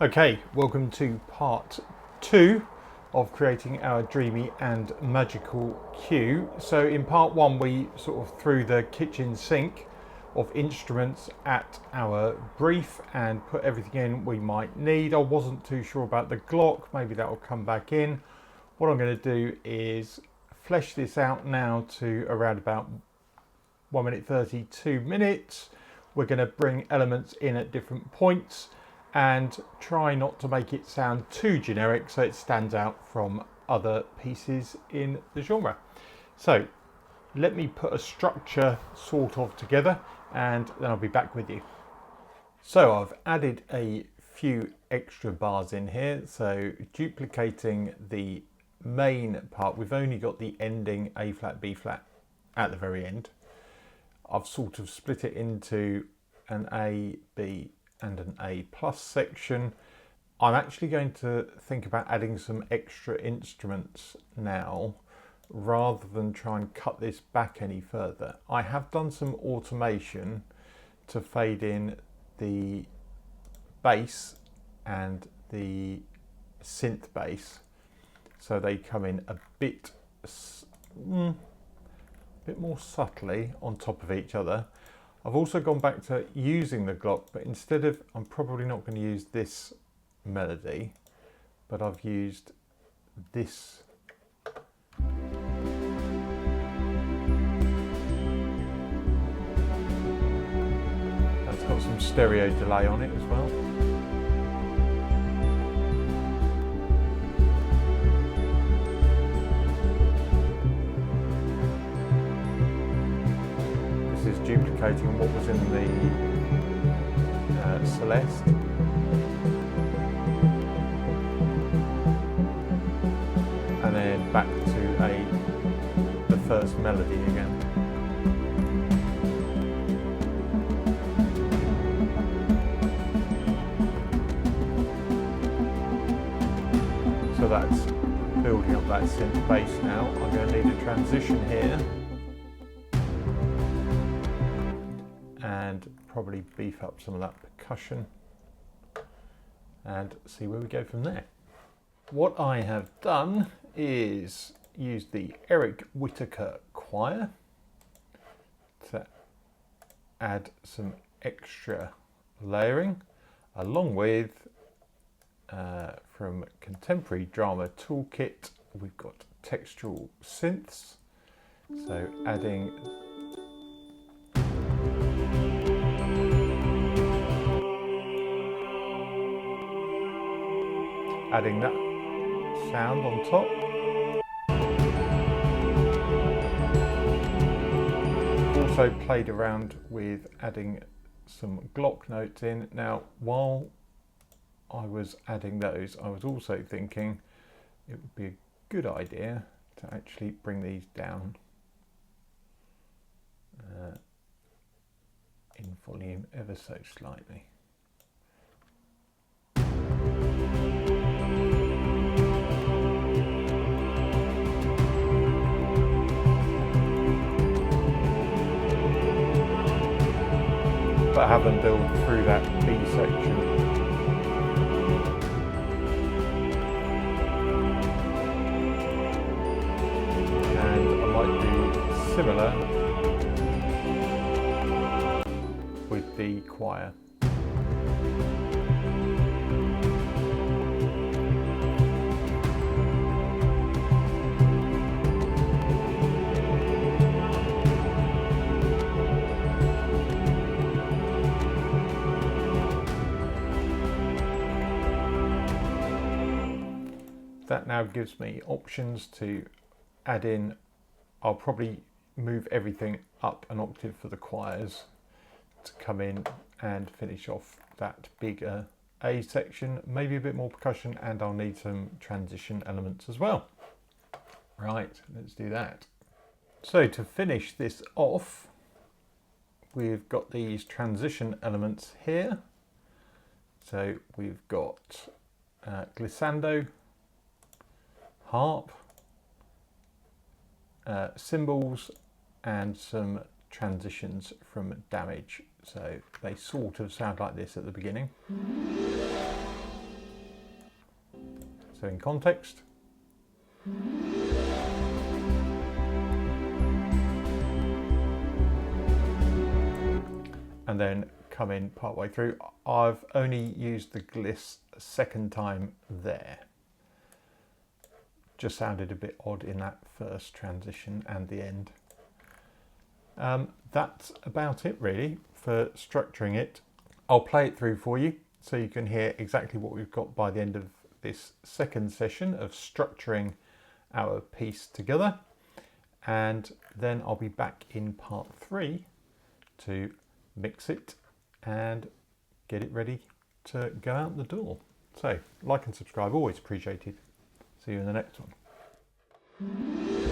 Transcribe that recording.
Okay, welcome to part 2 of creating our dreamy and magical cue. So in part 1 we sort of threw the kitchen sink of instruments at our brief and put everything in we might need. I wasn't too sure about the Glock, maybe that will come back in. What I'm going to do is flesh this out now to around about 1 minute 32 minutes. We're going to bring elements in at different points and try not to make it sound too generic so it stands out from other pieces in the genre. So let me put a structure sort of together and then I'll be back with you. So I've added a few extra bars in here, so duplicating the main part. We've only got the ending A flat, B flat at the very end. I've sort of split it into an A, B and an A plus section. I'm actually going to think about adding some extra instruments now rather than try and cut this back any further. I have done some automation to fade in the bass and the synth bass so they come in a bit more subtly on top of each other. I've also gone back to using the Glock, but instead of, I'm probably not going to use this melody, but I've used this. That's got some stereo delay on it as well. Is duplicating what was in the Celeste. And then back to the first melody again. So that's building up that synth bass now. I'm going to need a transition here. And probably beef up some of that percussion and see where we go from there. What I have done is use the Eric Whittaker choir to add some extra layering, along with from Contemporary Drama Toolkit we've got textural synths, so adding that sound on top. Also played around with adding some Glock notes in. Now, while I was adding those, I was also thinking it would be a good idea to actually bring these down in volume ever so slightly. But have them build through that B section. And I might do similar with the choir. That now gives me options to add in. I'll probably move everything up an octave for the choirs to come in and finish off that bigger A section, maybe a bit more percussion, and I'll need some transition elements as well. Right, let's do that. So to finish this off, we've got these transition elements here. So we've got glissando, harp, cymbals, and some transitions from damage. So they sort of sound like this at the beginning. So in context. And then come in part way through. I've only used the gliss a second time there. Just sounded a bit odd in that first transition and the end. That's about it really for structuring it. I'll play it through for you so you can hear exactly what we've got by the end of this second session of structuring our piece together. And then I'll be back in part 3 to mix it and get it ready to go out the door. So like and subscribe, always appreciated. See you in the next one.